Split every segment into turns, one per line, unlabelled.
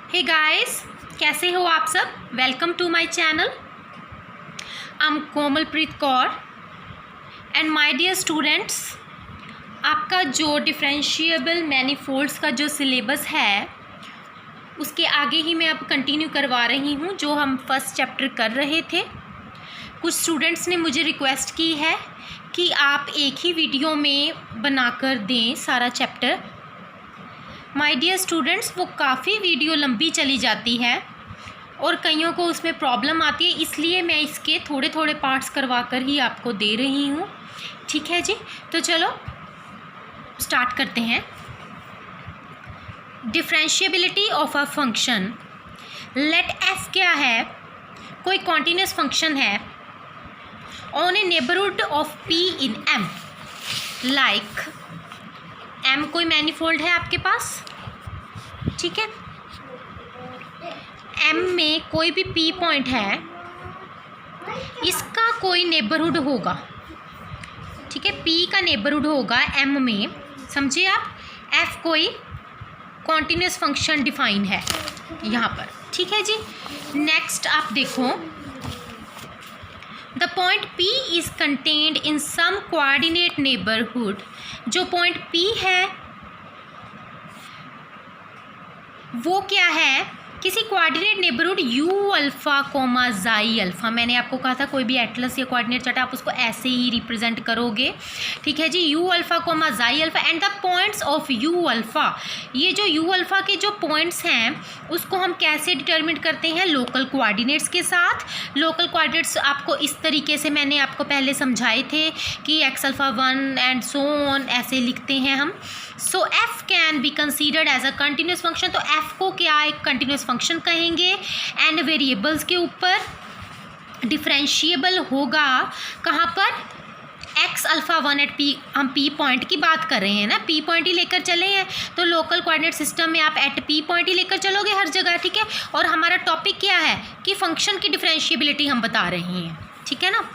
Hey guys, कैसे हो आप सब। Welcome to my channel. I am Komalpreet Kaur and my dear students, आपका जो डिफरेंशिएबल मैनीफोल्ड्स का जो सिलेबस है उसके आगे ही मैं अब कंटिन्यू करवा रही हूँ जो हम फर्स्ट चैप्टर कर रहे थे। कुछ स्टूडेंट्स ने मुझे रिक्वेस्ट की है कि आप एक ही वीडियो में बनाकर दें सारा चैप्टर। माय डियर स्टूडेंट्स, वो काफ़ी वीडियो लंबी चली जाती है और कईयों को उसमें प्रॉब्लम आती है, इसलिए मैं इसके थोड़े थोड़े पार्ट्स करवा कर ही आपको दे रही हूँ। ठीक है जी, तो चलो स्टार्ट करते हैं। Differentiability of a function. Let F क्या है, कोई कॉन्टिन्यूस फंक्शन है on a neighbourhood of P in M. Like M कोई मैनीफोल्ड है आपके पास, ठीक है। एम में कोई भी पी पॉइंट है, इसका कोई नेबरहुड होगा, ठीक है। पी का नेबरहुड होगा एम में, समझिए आप। एफ कोई कॉन्टिन्यूस फंक्शन डिफाइन है यहाँ पर, ठीक है जी। नेक्स्ट आप देखो, the point P is contained in some coordinate neighbourhood. जो पॉइंट पी है वो क्या है, किसी coordinate neighbourhood U alpha comma xi alpha. मैंने आपको कहा था कोई भी एटलस या कोऑर्डिनेट चार्ट आप उसको ऐसे ही रिप्रेजेंट करोगे, ठीक है जी। You alpha comma xi alpha and the points of you alpha. ये जो यू अल्फ़ा के जो पॉइंट्स हैं उसको हम कैसे डिटरमिन करते हैं, लोकल कोऑर्डिनेट्स के साथ। लोकल कोऑर्डिनेट्स आपको इस तरीके से मैंने आपको पहले समझाए थे कि x alpha 1 and so on ऐसे लिखते हैं हम। So f can be considered as a continuous function. तो एफ को क्या एक कंटिन्यूस फंक्शन कहेंगे एंड वेरिएबल्स के ऊपर डिफरेंशिएबल होगा। कहाँ पर, एक्स अल्फ़ा 1 एट पी। हम पी पॉइंट की बात कर रहे हैं ना, पी पॉइंट ही लेकर चले हैं, तो लोकल कोऑर्डिनेट सिस्टम में आप एट पी पॉइंट ही लेकर चलोगे हर जगह, ठीक है। और हमारा टॉपिक क्या है कि फंक्शन की डिफरेंशिएबिलिटी हम बता रहे हैं, ठीक है ना।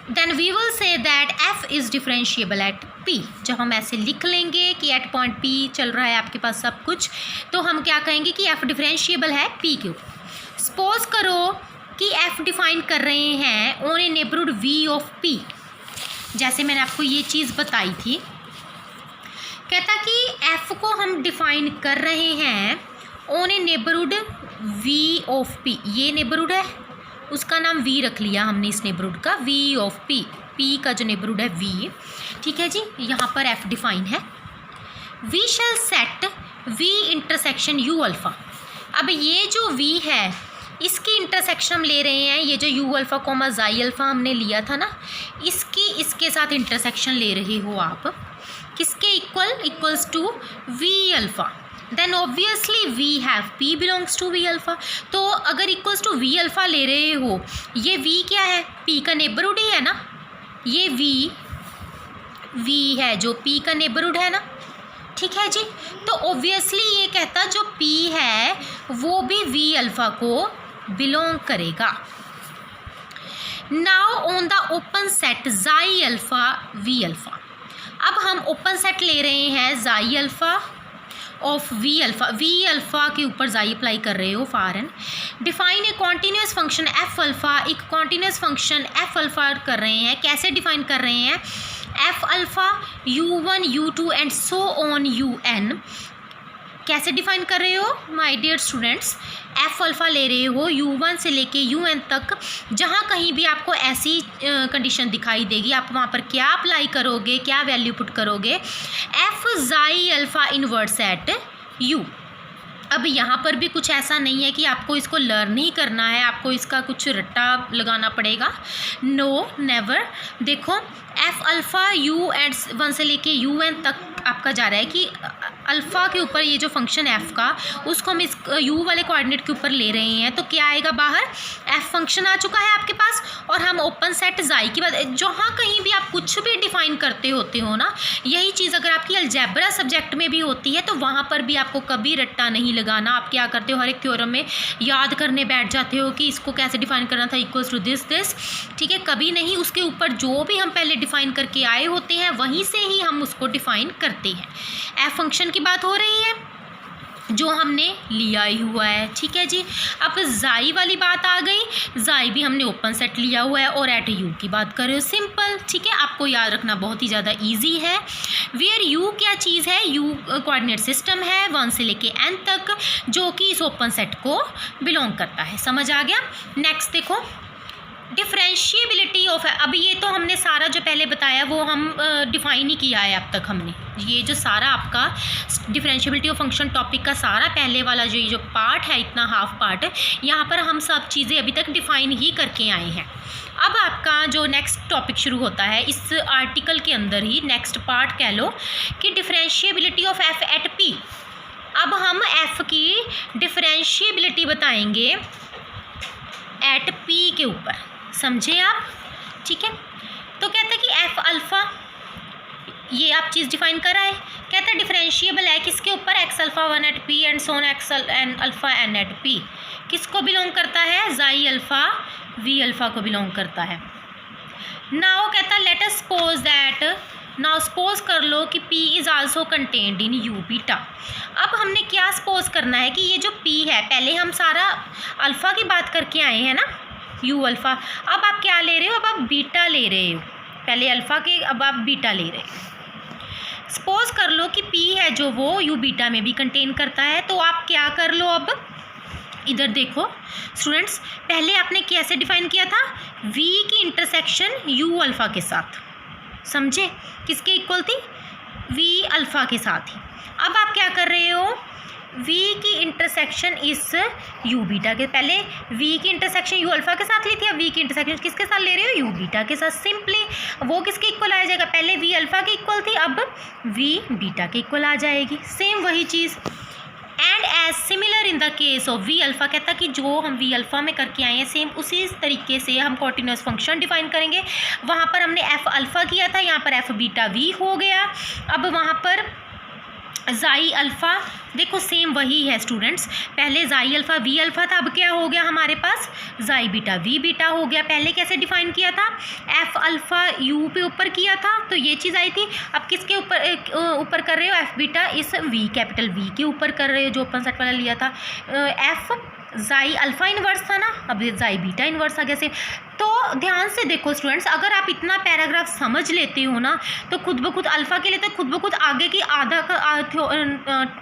Then we will say that F is differentiable at P. जब हम ऐसे लिख लेंगे कि एट पॉइंट पी चल रहा है आपके पास सब कुछ, तो हम क्या कहेंगे कि एफ डिफरेंशिएबल है पी के ऊपर। सपोज करो कि एफ डिफाइन कर रहे हैं on a neighbourhood V of P, जैसे मैंने आपको ये चीज़ बताई थी। कहता कि एफ को हम डिफाइन कर रहे हैं on a neighbourhood V of P. ये नेबरहुड है, उसका नाम वी रख लिया हमने इस नेबरहुड का, वी ऑफ पी। पी का जो नेबरहुड है वी, ठीक है जी। यहाँ पर एफ डिफाइन है। We shall set V intersection U alpha. अब ये जो वी है इसकी इंटरसेक्शन हम ले रहे हैं, ये जो you alpha comma xi alpha हमने लिया था ना, इसकी इसके साथ इंटरसेक्शन ले रहे हो आप, किसके equals to V alpha. Then obviously we have P belongs to V alpha. तो अगर इक्वल्स टू वी अल्फ़ा ले रहे हो, ये वी क्या है, पी का नेबरहुड ही है ना। ये वी है जो पी का नेबरहुड है ना, ठीक है जी। तो ऑब्वियसली ये कहता जो पी है वो भी वी अल्फ़ा को बिलोंग करेगा। Now on the open set जाई अल्फ़ा वी अल्फ़ा। अब हम ओपन सेट ले रहे हैं जाई अल्फ़ा ऑफ वी अल्फ़ा के ऊपर जाई अप्लाई कर रहे हो for N. Define a continuous function F alpha. एक कॉन्टीन्यूस फंक्शन एफ अल्फ़ा कर रहे हैं, कैसे डिफाइन कर रहे हैं, F alpha u1 u2 and so on un। कैसे डिफाइन कर रहे हो my dear students, F alpha ले रहे हो u1 से लेके un तक। जहाँ कहीं भी आपको ऐसी कंडीशन दिखाई देगी, आप वहाँ पर क्या अप्लाई करोगे, क्या वैल्यू पुट करोगे, एफ जाई अल्फ़ा इनवर्स एट u। अब यहाँ पर भी कुछ ऐसा नहीं है कि आपको इसको लर्न ही करना है, आपको इसका कुछ रट्टा लगाना पड़ेगा, नो नेवर। देखो एफ अल्फ़ा यू एट 1 से लेके un तक आपका जा रहा है कि अल्फ़ा के ऊपर ये जो फंक्शन एफ का, उसको हम इस यू वाले कोऑर्डिनेट के ऊपर ले रहे हैं, तो क्या आएगा बाहर, एफ फंक्शन आ चुका है आपके पास। और हम ओपन सेट जाई की बात, जहाँ कहीं भी आप कुछ भी डिफाइन करते होते हो ना, यही चीज़ अगर आपकी अलजेब्रा सब्जेक्ट में भी होती है तो वहाँ पर भी आपको कभी रट्टा नहीं लगाना। आप क्या करते हो, हर एक थ्योरम में याद करने बैठ जाते हो कि इसको कैसे डिफाइन करना था, इक्वल्स टू दिस, ठीक है। कभी नहीं, उसके ऊपर जो भी हम पहले डिफाइन करके आए होते हैं वहीं से ही हम उसको डिफाइन करते हैं। एफ फंक्शन की बात हो रही है, जो हमने लिया ही हुआ है, ठीक है जी। अब जाई वाली बात आ गई, जाई भी हमने ओपन सेट लिया हुआ है और एट यू की बात कर रहे हो, सिंपल, ठीक है। आपको याद रखना बहुत ही ज़्यादा इजी है। वेयर यू क्या चीज़ है, यू कोऑर्डिनेट सिस्टम है 1 से लेके n तक, जो कि इस ओपन सेट को बिलोंग करता है। समझ आ गया। नेक्स्ट देखो, डिफरेंशिएबिलिटी ऑफ, अभी ये तो हमने सारा जो पहले बताया वो हम डिफाइन ही किया है अब तक हमने। ये जो सारा आपका डिफरेंशिएबिलिटी ऑफ फंक्शन टॉपिक का सारा पहले वाला जो पार्ट है, इतना हाफ पार्ट, यहाँ पर हम सब चीज़ें अभी तक डिफाइन ही करके आए हैं। अब आपका जो नेक्स्ट टॉपिक शुरू होता है इस आर्टिकल के अंदर ही, नेक्स्ट पार्ट कह लो कि differentiability of F at P. अब हम एफ की डिफरेंशिएबिलिटी बताएंगे एट पी के ऊपर, समझे आप, ठीक है। तो कहता है कि एफ अल्फ़ा, ये आप चीज़ डिफाइन करा है, कहता है डिफरेंशिएबल है किसके ऊपर, X alpha 1 at P and so on X N alpha N at P. किसको बिलोंग करता है, जाई अल्फ़ा वी अल्फ़ा को बिलोंग करता है। नाउ कहता है let us suppose that, now suppose कर लो कि P is also contained in U beta. अब हमने क्या सपोज करना है कि ये जो P है, पहले हम सारा अल्फ़ा की बात करके आए हैं ना, यू अल्फ़ा, अब आप क्या ले रहे हो, अब आप बीटा ले रहे हो, पहले अल्फ़ा के अब आप बीटा ले रहे हो। सपोज कर लो कि P है जो वो यू बीटा में भी कंटेन करता है, तो आप क्या कर लो, अब इधर देखो स्टूडेंट्स, पहले आपने कैसे डिफाइन किया था, V की इंटरसेक्शन यू अल्फ़ा के साथ, समझे, किसके इक्वल थी, V अल्फ़ा के साथ ही। अब आप क्या कर रहे हो, V की इंटरसेक्शन इस यू बीटा के, पहले V की इंटरसेक्शन यू अल्फ़ा के साथ ली थी, अब V की इंटरसेक्शन किसके साथ ले रहे हो, यू बीटा के साथ। सिंपली वो किसके इक्वल आ जाएगा, पहले V अल्फ़ा के इक्वल थी, अब V बीटा के इक्वल आ जाएगी, सेम वही चीज़। And as similar in the case of v alpha, कहता कि जो हम वी अल्फ़ा में करके आए हैं सेम उसी तरीके से हम कॉन्टिन्यूस फंक्शन डिफाइन करेंगे। वहाँ पर हमने एफ अल्फ़ा किया था, यहाँ पर एफ बीटा वी हो गया। अब वहाँ पर जाई अल्फ़ा, देखो सेम वही है स्टूडेंट्स, पहले जाई अल्फ़ा वी अल्फ़ा था, अब क्या हो गया हमारे पास, जाई बीटा वी बीटा हो गया। पहले कैसे डिफाइन किया था, एफ अल्फ़ा यू पे ऊपर किया था, तो ये चीज़ आई थी। अब किसके ऊपर कर रहे हो, एफ बीटा इस वी कैपिटल वी के ऊपर कर रहे हो, जो ओपन सेट वाला लिया था। एफ जाई अल्फ़ा इन्वर्स था ना, अब जाई बीटा इन्वर्स आ गया से। तो ध्यान से देखो स्टूडेंट्स, अगर आप इतना पैराग्राफ समझ लेते हो ना, तो खुद ब खुद अल्फ़ा के लिए तो खुद ब खुद आगे की आधा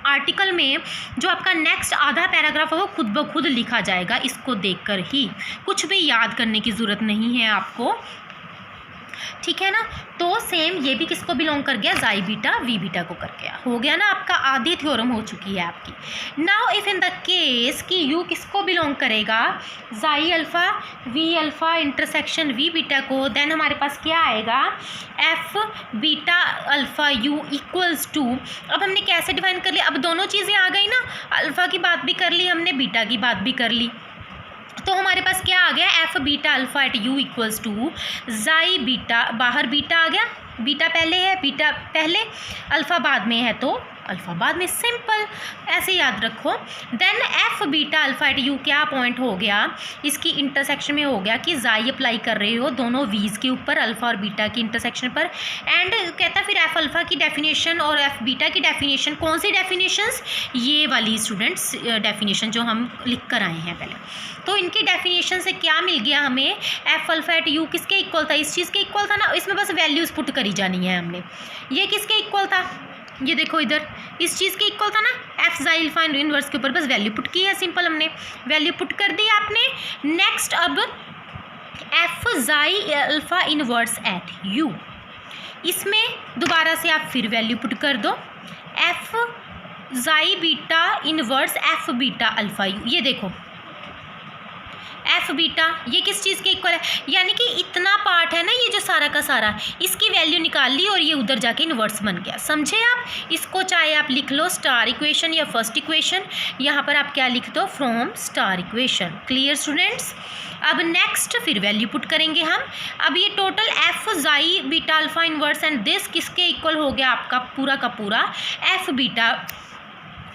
आर्टिकल में जो आपका नेक्स्ट आधा पैराग्राफ है वो खुद ब खुद लिखा जाएगा, इसको देखकर ही, कुछ भी याद करने की ज़रूरत नहीं है आपको, ठीक है ना। तो सेम ये भी किसको बिलोंग कर गया, जाई बीटा वी बीटा को कर गया, हो गया ना, आपका आधी थ्योरम हो चुकी है आपकी। Now if in the case कि यू किसको बिलोंग करेगा, xi alpha V alpha intersection V beta को, देन हमारे पास क्या आएगा, F beta alpha U equals to. अब हमने कैसे डिफाइन कर लिया, अब दोनों चीज़ें आ गई ना, अल्फ़ा की बात भी कर ली हमने, बीटा की बात भी कर ली, तो हमारे पास क्या आ गया, F beta alpha at U equals to xi beta, बाहर बीटा आ गया, बीटा पहले है, बीटा पहले, अल्फ़ा बाद में है तो अल्फ़ा बाद में, सिंपल ऐसे याद रखो। Then F beta alpha at U क्या पॉइंट हो गया, इसकी इंटरसेक्शन में हो गया कि जाई अप्लाई कर रहे हो दोनों वीज़ के ऊपर, अल्फ़ा और बीटा की इंटरसेक्शन पर। एंड कहता फिर एफ अल्फ़ा की डेफिनेशन और एफ बीटा की डेफिनेशन, कौन सी डेफिनेशंस, ये वाली स्टूडेंट्स डेफिनेशन जो हम लिख कर आए हैं पहले। तो इनकी डेफिनेशन से क्या मिल गया हमें, एफ अल्फ़ा एट यू किसके इक्वल था, इस चीज़ के इक्वल था ना, इसमें बस वैल्यूज़ पुट करी जानी है हमने। ये किसके इक्वल था, ये देखो इधर इस चीज़ के इक्वल था ना, एफ जाई अल्फ़ा इनवर्स के ऊपर बस वैल्यू पुट की है, सिंपल हमने वैल्यू पुट कर दी आपने। नेक्स्ट अब एफ जाई अल्फ़ा इनवर्स एट यू, इसमें दोबारा से आप फिर वैल्यू पुट कर दो, एफ जाई beta inverse F beta alpha you, ये देखो एफ बीटा ये किस चीज़ के इक्वल है, यानी कि इतना पार्ट है ना, ये जो सारा का सारा, इसकी वैल्यू निकाल ली और ये उधर जाके इन्वर्स बन गया, समझे आप। इसको चाहे आप लिख लो स्टार इक्वेशन या फर्स्ट इक्वेशन, यहाँ पर आप क्या लिख दो, from star equation. Clear students. अब नेक्स्ट फिर वैल्यू पुट करेंगे हम। अब ये टोटल एफ जाई beta alpha inverse and this किसके इक्वल हो गया, आपका पूरा का पूरा एफ बीटा,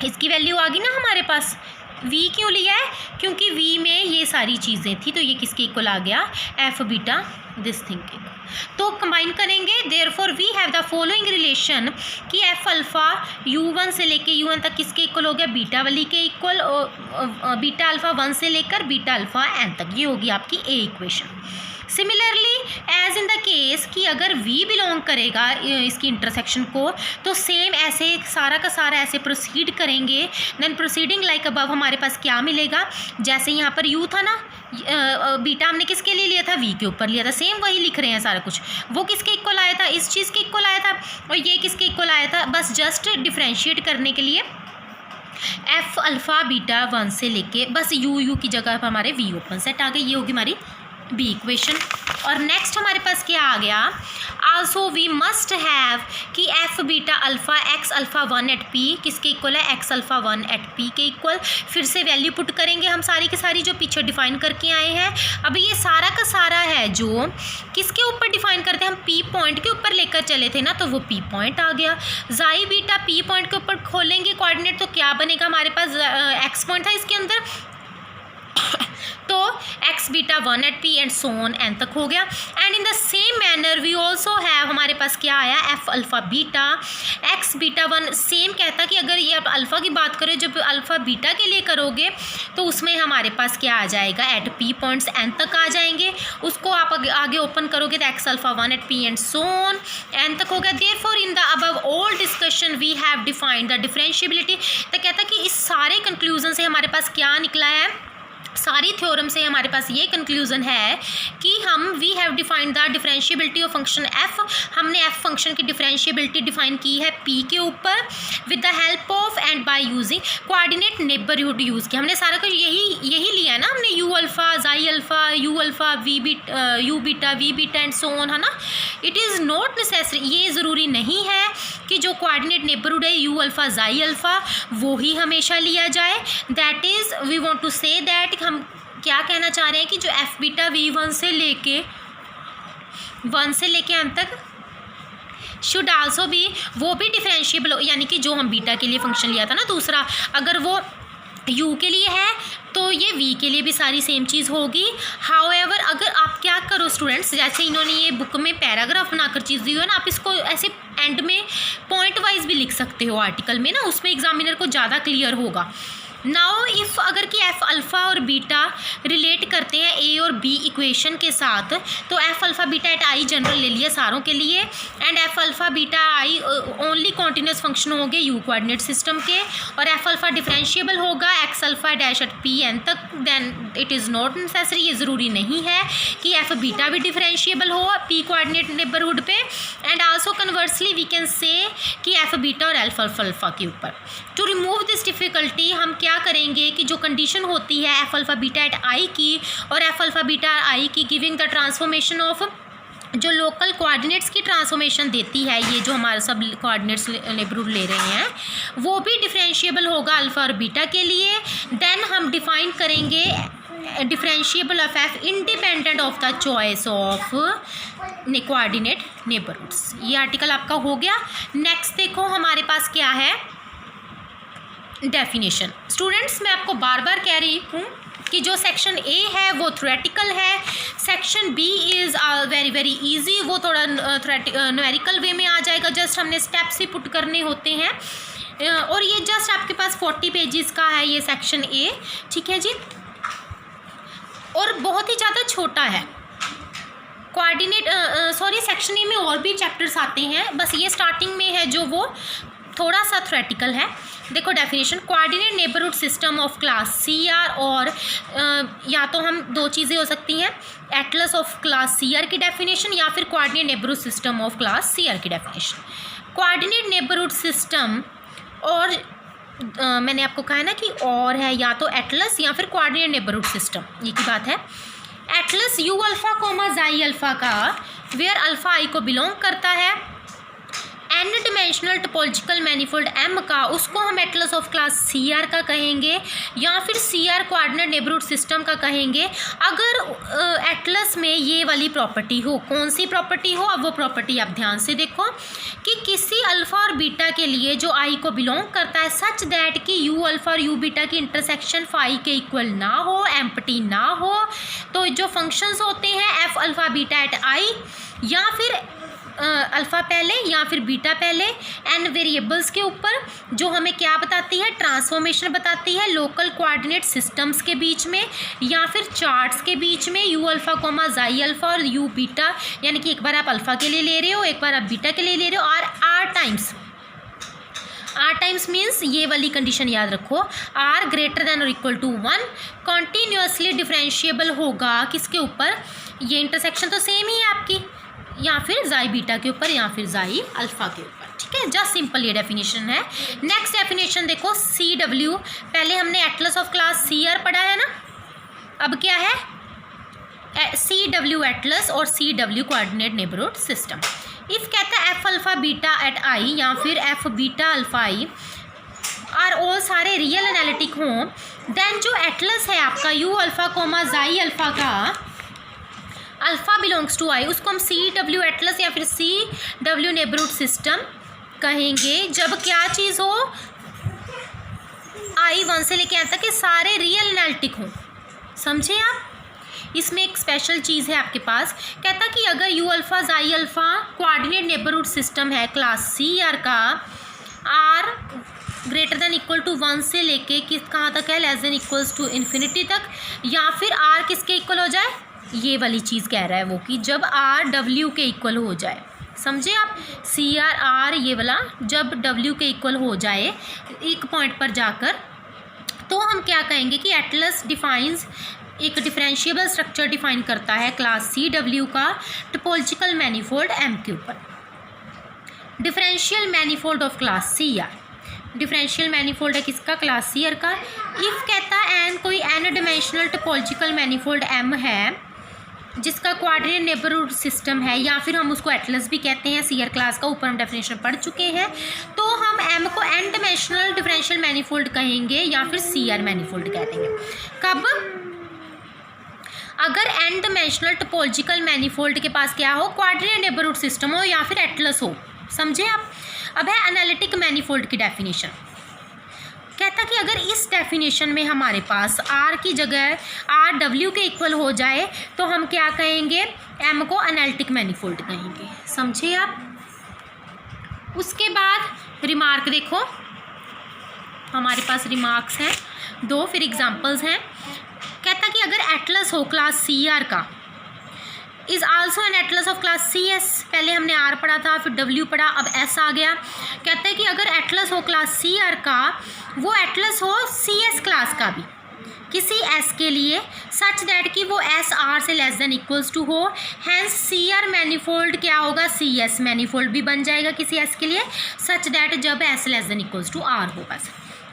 इसकी वैल्यू आ गई ना हमारे पास, वी क्यों लिया है? क्योंकि वी में ये सारी चीज़ें थी, तो ये किसके इक्वल आ गया? एफ बीटा दिस थिंग के। तो कंबाइन करेंगे, therefore we have the following relation कि एफ अल्फ़ा u1 से लेके u1 तक किसके इक्वल हो गया? बीटा वाली के इक्वल, बीटा अल्फ़ा 1 से लेकर बीटा अल्फ़ा n तक। ये होगी आपकी A equation. Similarly as in the case कि अगर v बिलोंग करेगा इसकी इंटरसेक्शन को, तो सेम ऐसे सारा का सारा ऐसे प्रोसीड करेंगे। देन प्रोसीडिंग लाइक अबव हमारे पास क्या मिलेगा? जैसे यहाँ पर u था ना, बीटा हमने किसके लिए लिया था? v के ऊपर लिया था। सेम वही लिख रहे हैं सारा कुछ। वो किसके इक्वल आया था? इस चीज़ के इक्वल आया था। और ये किसके इक्वल आया था? बस जस्ट डिफ्रेंशिएट करने के लिए एफ अल्फ़ा बीटा 1 से लेके बस u की जगह पर हमारे v ओपन सेट आ गए। ये होगी हमारी बी इक्वेशन। और नेक्स्ट हमारे पास क्या आ गया? आल्सो वी मस्ट हैव कि F beta alpha X alpha 1 at P किसके इक्वल है? एक्स अल्फ़ा 1 एट पी के इक्वल। फिर से वैल्यू पुट करेंगे हम सारी की सारी जो पीछे डिफाइन करके आए हैं। अभी ये सारा का सारा है जो किसके ऊपर डिफाइन करते हैं? हम पी पॉइंट के ऊपर लेकर चले थे ना, तो वो पी पॉइंट आ गया। जाई बीटा पी पॉइंट के ऊपर खोलेंगे कोऑर्डिनेट, तो क्या बनेगा? हमारे पास एक्स पॉइंट था इसके अंदर, तो X beta 1 at P and so on N तक हो गया। And in the same manner we also have, हमारे पास क्या आया? F alpha beta X beta 1। Same कहता कि अगर ये आप अल्फ़ा की बात करें, जब अल्फ़ा बीटा के लिए करोगे तो उसमें हमारे पास क्या आ जाएगा? एट पी पॉइंट्स एन तक आ जाएंगे। उसको आप आगे ओपन करोगे तो X alpha 1 at P and so on N तक हो गया। Therefore in the above all discussion we have defined the differentiability. तो कहता कि इस सारे कंक्लूजन से हमारे पास क्या निकला है? सारी थ्योरम से हमारे पास ये कंक्लूजन है कि हम we have defined the differentiability of function F. हमने एफ फंक्शन की डिफरेंशिएबिलिटी डिफाइन की है पी के ऊपर with the help of and by using coordinate neighbourhood use किया। हमने सारा कुछ यही लिया है ना हमने, U alpha xi alpha U alpha U beta V beta and so on, है ना। इट इज़ नॉट नेसेसरी, ये ज़रूरी नहीं है कि जो कोऑर्डिनेट नेबरहुड है यू अल्फ़ा जाई अल्फ़ा वो ही हमेशा लिया जाए। That is we want to say that हम क्या कहना चाह रहे हैं कि जो एफ बीटा वी 1 से लेके एम तक शुड आल्सो भी, वो भी डिफरेंशिएबल हो, यानी कि जो हम बीटा के लिए फंक्शन लिया था ना दूसरा, अगर वो यू के लिए है तो ये वी के लिए भी सारी सेम चीज़ होगी। हाउएवर अगर आप क्या करो स्टूडेंट्स, जैसे इन्होंने ये बुक में पैराग्राफ बनाकर चीज़ दी है ना, आप इसको ऐसे एंड में पॉइंट वाइज भी लिख सकते हो आर्टिकल में ना, उसमें एग्जामिनर को ज़्यादा क्लियर होगा। नाउ इफ़ अगर कि एफ़ अल्फ़ा और बीटा रिलेट करते हैं ए और बी इक्वेशन के साथ, तो f alpha beta at i general ले लिया सारों के लिए, and f alpha beta i only continuous function होंगे यू कोऑर्डिनेट सिस्टम के, और एफ़ अल्फ़ा डिफरेंशिएबल होगा x alpha dash at p n तक। Then it is not necessary, ये ज़रूरी नहीं है कि एफ़ बीटा भी डिफरेंशिएबल हो पी कोऑर्डिनेट नेबरहुड पे। And also conversely we can say कि एफ़ बीटा और एल्फा अल्फ़ा के ऊपर। टू रिमूव दिस डिफ़िकल्टी हम क्या करेंगे कि जो कंडीशन होती है एफ अल्फ़ा बीटा एट आई की और एफ अल्फ़ा बीटा आई की गिविंग द ट्रांसफॉर्मेशन ऑफ, जो लोकल कोऑर्डिनेट्स की ट्रांसफॉर्मेशन देती है, ये जो हमारे सब कोऑर्डिनेट्स नेबरहुड ले रहे हैं वो भी डिफरेंशिएबल होगा अल्फ़ा और बीटा के लिए। देन हम डिफाइन करेंगे differentiable of F independent of the choice of coordinate neighbourhoods. ये आर्टिकल आपका हो गया। नेक्स्ट देखो हमारे पास क्या है, डेफिनेशन। स्टूडेंट्स मैं आपको बार बार कह रही हूँ कि जो सेक्शन ए है वो थ्योरेटिकल है, section B is very very easy, वो थोड़ा न्यूमेरिकल वे में आ जाएगा, जस्ट हमने स्टेप्स ही पुट करने होते हैं। और ये जस्ट आपके पास 40 पेजेस का है ये सेक्शन ए, ठीक है जी, और बहुत ही ज़्यादा छोटा है। कोऑर्डिनेट सेक्शन ए में और भी चैप्टर्स आते हैं, बस ये स्टार्टिंग में है जो वो थोड़ा सा थ्योरेटिकल है। देखो definition, coordinate neighbourhood system of class C R, और या तो हम दो चीज़ें हो सकती हैं, atlas of class C R की डेफिनेशन या फिर coordinate neighbourhood system of class C R की डेफिनेशन। कोऑर्डिनेट नेबरहुड सिस्टम, और मैंने आपको कहा है ना कि और है या तो एटलस या फिर कोऑर्डिनेट नेबरहुड सिस्टम, ये की बात है। Atlas U alpha comma xi alpha का, वेयर अल्फ़ा आई को बिलोंग करता है, N dimensional topological manifold M का उसको हम atlas of class C R का कहेंगे या फिर C R coordinate neighbourhood system का कहेंगे अगर एटलस में ये वाली प्रॉपर्टी हो। कौन सी प्रॉपर्टी हो? अब वो प्रॉपर्टी आप ध्यान से देखो कि किसी अल्फ़ा और बीटा के लिए जो आई को बिलोंग करता है सच दैट कि यू अल्फ़ा और यू बीटा की इंटरसेक्शन फाई के इक्वल ना हो, एम्प्टी ना हो, तो जो फंक्शंस होते हैं F alpha beta at I या फिर अल्फ़ा पहले या फिर बीटा पहले एन वेरिएबल्स के ऊपर, जो हमें क्या बताती है? ट्रांसफॉर्मेशन बताती है लोकल कोऑर्डिनेट सिस्टम्स के बीच में या फिर चार्ट्स के बीच में, you alpha comma xi alpha और यू बीटा, यानी कि एक बार आप अल्फ़ा के लिए ले रहे हो, एक बार आप बीटा के लिए ले रहे हो, और आर टाइम्स मीन्स ये वाली कंडीशन याद रखो, आर ग्रेटर देन और इक्वल टू 1 कॉन्टीन्यूसली डिफरेंशिएबल होगा किसके ऊपर? ये इंटरसेक्शन तो सेम ही है आपकी, या फिर जाई बीटा के ऊपर या फिर जाई अल्फ़ा के ऊपर। ठीक है, जस्ट सिंपल ये डेफिनेशन है। नेक्स्ट डेफिनेशन देखो, सी डब्ल्यू, पहले हमने atlas of class C R पढ़ा है ना, अब क्या है? सी डब्ल्यू एटलस और C W coordinate neighbourhood system. If कहता है F alpha beta at I या फिर F beta alpha I are all सारे रियल एनालिटिक हों, देन जो एटलस है आपका U alpha comma xi alpha का अल्फ़ा बिलोंग्स टू आई, उसको हम सी डब्ल्यू एटलस या फिर सी डब्ल्यू नेबरहुड सिस्टम कहेंगे जब क्या चीज़ हो? आई 1 से लेके आता कि सारे रियल एनालिटिक हों। समझे आप? इसमें एक स्पेशल चीज़ है आपके पास, कहता कि अगर U alpha xi alpha coordinate neighbourhood system है क्लास सी आर का, R greater than equal to 1 से लेके किस कहाँ तक है? Less than equals to infinity तक, या फिर आर किसके इक्वल हो जाए? ये वाली चीज़ कह रहा है वो कि जब आर डब्ल्यू के इक्वल हो जाए। समझे आप? सी आर आर ये वाला जब डब्ल्यू के इक्वल हो जाए एक पॉइंट पर जाकर, तो हम क्या कहेंगे कि एटलस डिफाइंस एक डिफरेंशिएबल स्ट्रक्चर डिफाइन करता है क्लास सी डब्ल्यू का टोपोलॉजिकल मैनिफोल्ड एम के ऊपर। Differential manifold of class C R, differential manifold है किसका? क्लास सी आर का। इफ़ कहता है एन कोई N dimensional topological manifold M है जिसका कोऑर्डिनेट नेबरहुड सिस्टम है, या फिर हम उसको एटलस भी कहते हैं, सी आर क्लास का ऊपर हम डेफिनेशन पढ़ चुके हैं, तो हम एम को एन डिमेंशनल डिफरेंशियल मैनिफोल्ड कहेंगे या फिर सी आर मैनिफोल्ड कह देंगे। कब? अगर एन डिमेंशनल टोपोलॉजिकल मैनिफोल्ड के पास क्या हो? कोऑर्डिनेट नेबरहुड सिस्टम हो या फिर एटलस हो। समझे आप? अब है एनालिटिक मैनिफोल्ड की डेफिनेशन। कहता कि अगर इस डेफिनेशन में हमारे पास आर की जगह आर डब्ल्यू के इक्वल हो जाए तो हम क्या कहेंगे? एम को एनालिटिक मैनिफोल्ड कहेंगे। समझे आप? उसके बाद रिमार्क देखो, हमारे पास रिमार्क्स हैं 2, फिर एग्जांपल्स हैं। कहता कि अगर एटलस हो क्लास सी आर का is also an atlas of class C S, पहले हमने आर पढ़ा था फिर डब्ल्यू पढ़ा, अब एस आ गया। कहते हैं कि अगर एटलस हो क्लास सी आर का, वो एटलस हो सी एस क्लास का भी किसी एस के लिए, सच दैट कि वो एस आर से लेस देन इक्वल्स टू हो, हैंस सी आर मैनिफोल्ड क्या होगा? सी एस मैनिफोल्ड भी बन जाएगा किसी एस के लिए, सच दैट जब S less than equals to R हो। बस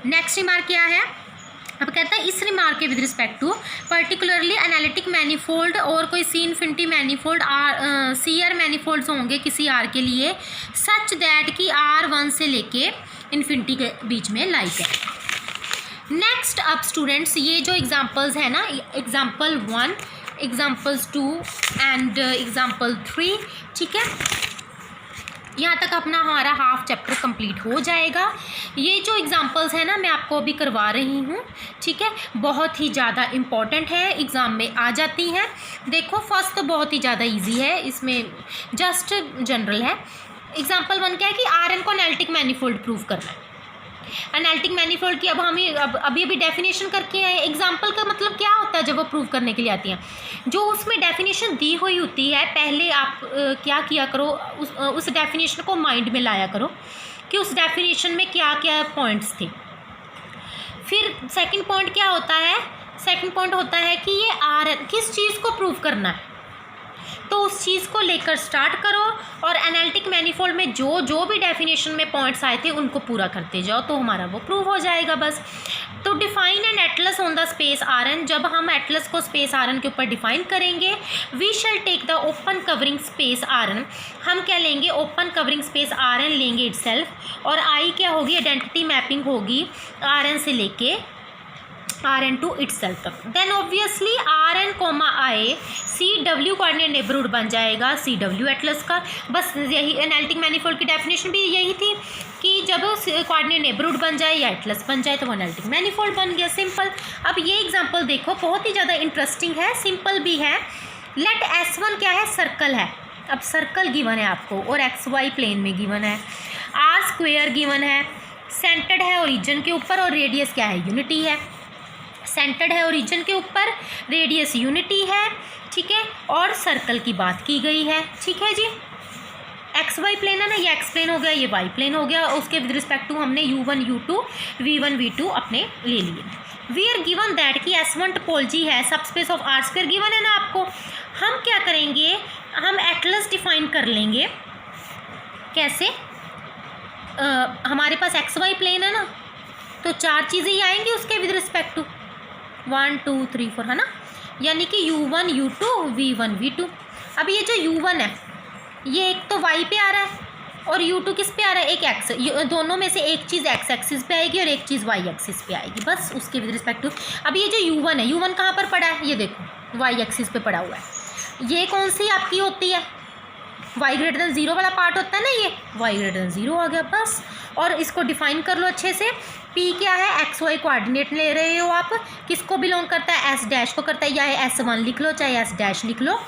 नेक्स्ट रिमार्क क्या है? अब कहता है इस रिमार्क के with respect to particularly analytic manifold और कोई C infinity manifold R C R manifolds होंगे किसी आर के लिए, सच दैट कि आर 1 से लेके इन्फिनिटी के बीच में लाइक है। नेक्स्ट अब स्टूडेंट्स ये जो एग्जांपल्स है ना, एग्जांपल 1, एग्जांपल्स 2 एंड एग्जांपल 3, ठीक है, यहाँ तक अपना हमारा हाफ चैप्टर कंप्लीट हो जाएगा। ये जो एग्जांपल्स है ना मैं आपको अभी करवा रही हूँ, ठीक है, बहुत ही ज़्यादा इम्पॉर्टेंट है, एग्ज़ाम में आ जाती हैं। देखो फर्स्ट तो बहुत ही ज़्यादा इजी है, इसमें जस्ट जनरल है। एग्जांपल 1 क्या है कि आर एन को एनालिटिक मैनिफोल्ड प्रूव करना है। एनालिटिक मैनिफोल्ड की अब हमें अभी डेफिनेशन करके आए। एग्जाम्पल का मतलब क्या होता है जब वो प्रूव करने के लिए आती हैं? जो उसमें डेफिनेशन दी हुई होती है, पहले आप क्या किया करो, उस डेफिनेशन को माइंड में लाया करो कि उस डेफिनेशन में क्या क्या पॉइंट्स थे। फिर सेकंड पॉइंट क्या होता है? सेकंड पॉइंट होता है कि ये आर किस चीज़ को प्रूव करना है, तो उस चीज़ को लेकर स्टार्ट करो और एनालिटिक मैनिफोल्ड में जो भी डेफिनेशन में पॉइंट्स आए थे उनको पूरा करते जाओ, तो हमारा वो प्रूव हो जाएगा बस। तो define an atlas on the space R N, जब हम एटलस को स्पेस आर एन के ऊपर डिफाइन करेंगे, we shall take the open covering space R N, हम क्या लेंगे, open covering space R N लेंगे इटसेल्फ, और आई क्या होगी, आइडेंटिटी मैपिंग होगी आर एन से लेके आर एन टू इटसेल्फ तक। Then obviously R N comma I C W coordinate neighbourhood बन जाएगा सी डब्ल्यू एटलस का। बस यही एनालिटिक मैनिफोल्ड की डेफिनेशन भी यही थी कि जब कोऑर्डिनेट नेबरहुड बन जाए या एटलस बन जाए तो वो एनालिटिक मैनिफोल्ड बन गया, सिंपल। अब ये एग्जांपल देखो, बहुत ही ज़्यादा इंटरेस्टिंग है, सिंपल भी है। लेट S1 क्या है, सर्कल है। अब सर्कल गिवन है आपको और XY प्लेन में गिवन है, आर स्क्वेयर गिवन है, सेंटर्ड है ओरिजिन के ऊपर और रेडियस क्या है, यूनिटी है। सेंटर्ड है ओरिजिन के ऊपर, रेडियस यूनिटी है, ठीक है, और सर्कल की बात की गई है, ठीक है जी। XY प्लेन है ना, ये X प्लेन हो गया, ये Y प्लेन हो गया, उसके विद रिस्पेक्ट टू हमने U1 U2 V1 V2 अपने ले लिए। वी आर गिवन दैट कि S1 टोपोलॉजी है, subspace of R square given है ना आपको। हम क्या करेंगे, हम एटलस डिफाइन कर लेंगे, कैसे, हमारे पास XY प्लेन है ना, तो चार चीज़ें ही आएंगी उसके विद रिस्पेक्ट टू 1 2 3 4, है ना, यानी कि U1 U2 V1 V2। अब ये जो U1 है ये एक तो Y पे आ रहा है और U2 किस पे आ रहा है, एक X, दोनों में से एक चीज़ X एक्सिस पे आएगी और एक चीज़ Y एक्सिस पे आएगी, बस उसके विद रिस्पेक्ट टू। अब ये जो U1 है, U1 कहाँ पर पड़ा है, ये देखो Y एक्सिस पे पड़ा हुआ है। ये कौन सी आपकी होती है, y ग्रेटर देन 0 वाला पार्ट होता है ना, ये y ग्रेटर देन 0 आ गया बस। और इसको डिफाइन कर लो अच्छे से, p क्या है, XY कोऑर्डिनेट ले रहे हो आप, किसको बिलोंग करता है, S डैश को करता है, या S1 लिख लो चाहे S डैश लिख लो,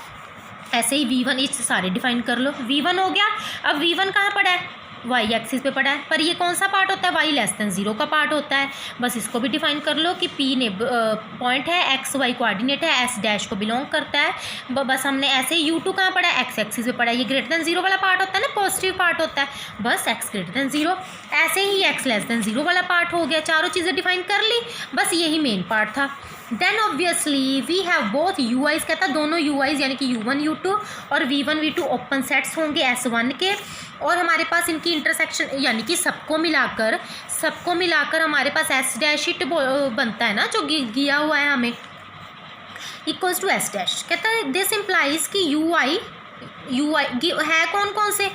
ऐसे ही V1 इस सारे डिफाइन कर लो। V1 हो गया। अब V1 कहाँ पड़ा है, y एक्सिस पे पड़ा है, पर ये कौन सा पार्ट होता है, y लेस देन 0 का पार्ट होता है, बस इसको भी डिफाइन कर लो कि p ने पॉइंट है, XY कोऑर्डिनेट है, S डैश को बिलोंग करता है, बस हमने ऐसे ही U2 कहाँ पड़ा है, X एक्सिस पे पड़ा है, ये ग्रेटर देन 0 वाला पार्ट होता है ना, पॉजिटिव पार्ट होता है, बस X ग्रेटर देन 0, ऐसे ही X लेस देन 0 वाला पार्ट हो गया। चारों चीज़ें डिफाइन कर ली, बस यही मेन पार्ट था। Then obviously we have both UIs, कहता दोनों UIs यानी कि U1 U2 और V1 V2 ओपन सेट्स होंगे S1 के, और हमारे पास इनकी इंटरसेक्शन यानी कि सबको मिलाकर हमारे पास S डैश ही बनता है ना, जो दिया हुआ है हमें, इक्वल्स टू S डैश। कहता है दिस इम्प्लाइज कि UI है कौन से,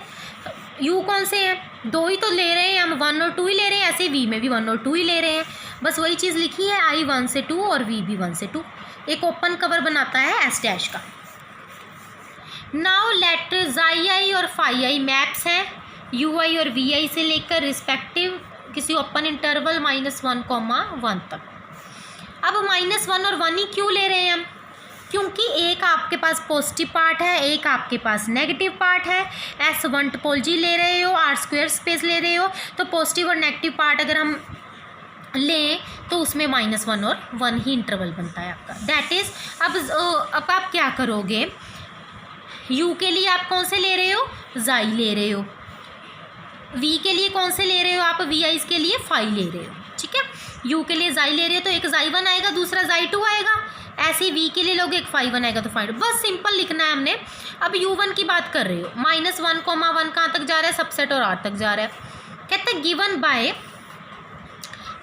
U कौन से हैं, दो ही तो ले रहे हैं हम, 1 और 2 ही ले रहे हैं, ऐसे V में भी 1 और 2 ही ले रहे हैं, बस वही चीज़ लिखी है, I 1 से 2 और V भी 1 से 2, एक ओपन कवर बनाता है S डैश का। नाउ लेट xi और phi मैप्स हैं UI और Vi से लेकर रिस्पेक्टिव किसी ओपन इंटरवल -1, 1 तक। अब -1 और 1 ही क्यों ले रहे हैं हम, क्योंकि एक आपके पास पॉजिटिव पार्ट है, एक आपके पास नेगेटिव पार्ट है। S1 टोपोलॉजी ले रहे हो, आर स्क्वायर स्पेस ले रहे हो, तो पॉजिटिव और नेगेटिव पार्ट अगर हम लें तो उसमें -1 और 1 ही इंटरवल बनता है आपका। दैट इज़ अब आप क्या करोगे, U के लिए आप कौन से ले रहे हो, xi ले रहे हो, V के लिए कौन से ले रहे हो आप, Vi के लिए phi ले रहे हो, ठीक है। U के लिए xi ले रहे हो तो एक xi1 आएगा, दूसरा xi2 आएगा, ऐसे ही V के लिए लोगे एक phi1 आएगा तो phi2, बस सिंपल लिखना है हमने। अब U1 की बात कर रहे हो, -1, 1 कहाँ तक जा रहा है, सबसेट और R तक जा रहा है। कहते हैं given by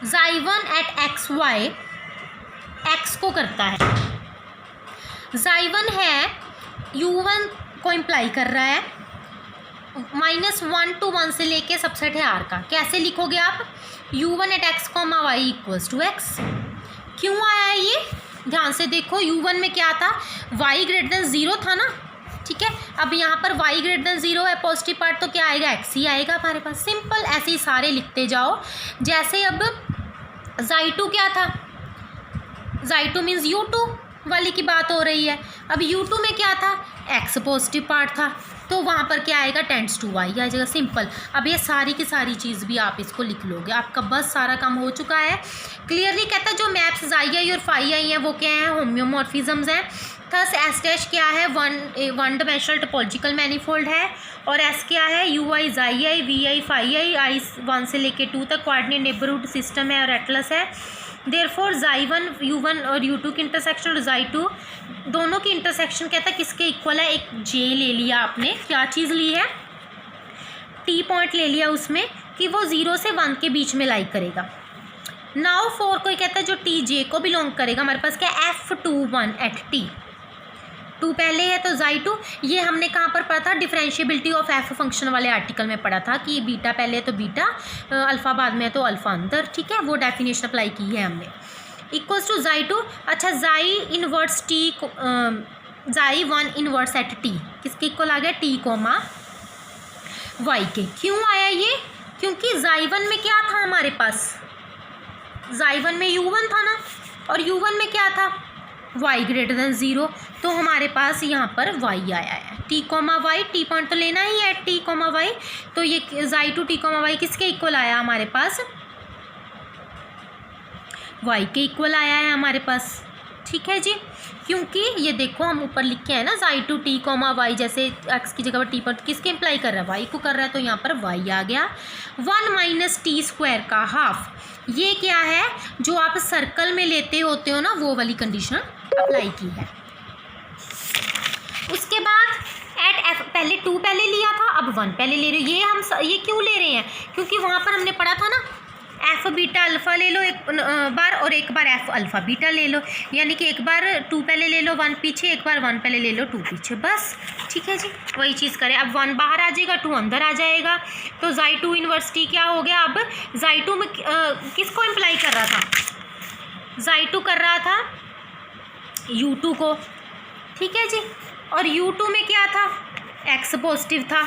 xi1 at XY, X को करता है, xi1 है U1 को इम्प्लाई कर रहा है, -1 to 1 से लेके सबसेट है R का। कैसे लिखोगे आप, U1 at X, Y equals to X। क्यों आया है ये, ध्यान से देखो, U1 में क्या था, Y ग्रेटर देन 0 था ना, ठीक है। अब यहाँ पर Y ग्रेटर देन 0 है, पॉजिटिव पार्ट तो क्या आएगा, X ही आएगा हमारे पास, सिंपल। ऐसे ही सारे लिखते जाओ। जैसे अब xi2 क्या था, xi2 मीन्स U2 वाली की बात हो रही है। अब U2 में क्या था, X पॉजिटिव पार्ट था, तो वहाँ पर क्या आएगा, टेंड्स टू Y आ जाएगा, सिंपल। अब ये सारी की सारी चीज़ भी आप इसको लिख लोगे, आपका बस सारा काम हो चुका है। क्लियरली कहता है जो मैप्स xi और phi हैं वो क्या हैं, होम्योमॉर्फिज्म्स हैं। थस S डैश क्या है, वन डायमेंशनल टोपोलॉजिकल मैनीफोल्ड है, और S क्या है, UI xi Vi phi I 1 से लेके 2 तक कोऑर्डिनेट नेबरहुड सिस्टम है और एटलस है। देयरफॉर xi1 U1 और U2 की इंटरसेक्शन और xi2 दोनों की इंटरसेक्शन कहता है किसके इक्वल है, एक J ले लिया आपने, क्या चीज़ ली है, T पॉइंट ले लिया उसमें कि वो 0 से 1 के बीच में लाई करेगा। नाउ फॉर कोई कहता है जो टी जे को बिलोंग करेगा, हमारे पास क्या F21 एट टी, टू पहले है तो Xi2, ये हमने कहाँ पर पढ़ा था, डिफरेंशिएबिलिटी ऑफ एफ फंक्शन वाले आर्टिकल में पढ़ा था कि बीटा पहले है तो बीटा, अल्फ़ा बाद में है तो अल्फ़ा अंदर, ठीक है, वो डेफिनेशन अप्लाई की है हमने। इक्वल्स टू Xi2, अच्छा Xi inverse T, Xi1 inverse at T किसके इक्वल आ गया, टी कोमा वाई के। क्यों आया ये, क्योंकि Xi1 में क्या था हमारे पास, Xi1 में U1 था ना, और U1 में क्या था y ग्रेटर देन 0, तो हमारे पास यहाँ पर y आया है, t comma Y, T point तो लेना ही है t कोमा वाई, तो ये Xi2 t कोमा वाई किसके इक्वल आया हमारे पास, y के इक्वल आया है हमारे पास, ठीक है जी। क्योंकि ये देखो हम ऊपर लिख के आए ना Xi2 t कोमा वाई, जैसे x की जगह पर t पॉइंट किसके इम्प्लाई कर रहा है, y को कर रहा है, तो यहाँ पर y आ गया। 1 माइनस टी स्क्वायर का हाफ, ये क्या है जो आप सर्कल में लेते होते हो ना, वो वाली कंडीशन अप्लाई की है। उसके बाद एट एफ, पहले 2 पहले लिया था, अब 1 पहले ले रहे हो, ये हम ये क्यों ले रहे हैं, क्योंकि वहाँ पर हमने पढ़ा था ना एफ बीटा अल्फ़ा ले लो एक बार, और एक बार एफ अल्फ़ा बीटा ले लो, यानी कि एक बार 2 पहले ले लो 1 पीछे, एक बार 1 पहले ले लो 2 पीछे, बस, ठीक है जी, वही चीज़ करें। अब 1 बाहर आ जाएगा, 2 अंदर आ जाएगा, तो Xi2 इनवर्स टी क्या हो गया, अब Xi2 में किसको इम्प्लाई कर रहा था, Xi2 कर रहा था U2 को, ठीक है जी, और U2 में क्या था, x पॉजिटिव था,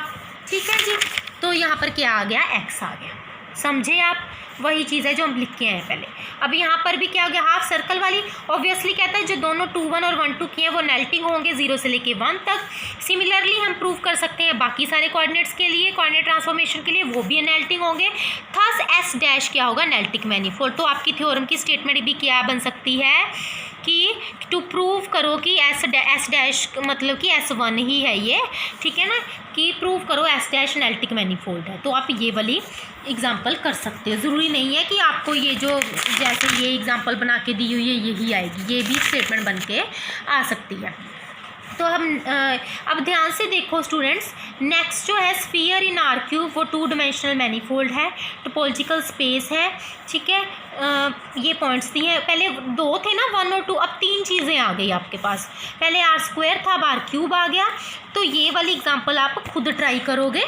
ठीक है जी, तो यहाँ पर क्या आ गया, x आ गया, समझे आप, वही चीज़ है जो हम लिख के आए पहले। अब यहाँ पर भी क्या हो गया, हाफ सर्कल वाली, ऑब्वियसली कहता है जो दोनों 2 1 और 1 2 किए हैं वो नेल्टिंग होंगे 0 से लेके 1 तक। सिमिलरली हम प्रूव कर सकते हैं बाकी सारे कोऑर्डिनेट्स के लिए, कोऑर्डिनेट ट्रांसफॉर्मेशन के लिए, वो भी नेल्टिंग होंगे। थस एस डैश क्या होगा, नेल्टिक मैनीफोल्ड। तो आपकी थ्योरम की स्टेटमेंट भी क्या बन सकती है कि टू प्रूव करो कि एस डैश मतलब कि S1 ही है ये, ठीक है ना, कि प्रूव करो एस डैश नेल्टिक मैनीफोल्ड है, तो आप ये वाली एग्जाम्पल कर सकते हो। ज़रूरी नहीं है कि आपको ये जो जैसे ये एग्जाम्पल बना के दी हुई है यही आएगी, ये भी स्टेटमेंट बन के आ सकती है। तो हम अब ध्यान से देखो स्टूडेंट्स, नेक्स्ट जो है स्फीयर इन आर क्यूब, वो 2 डायमेंशनल मैनीफोल्ड है, टोपोलॉजिकल स्पेस है, ठीक है, ये पॉइंट्स दिए हैं, पहले 2 थे ना 1 और 2, अब 3 चीज़ें आ गई आपके पास, पहले R² था, अब R³ आ गया। तो ये वाली एग्जाम्पल आप खुद ट्राई करोगे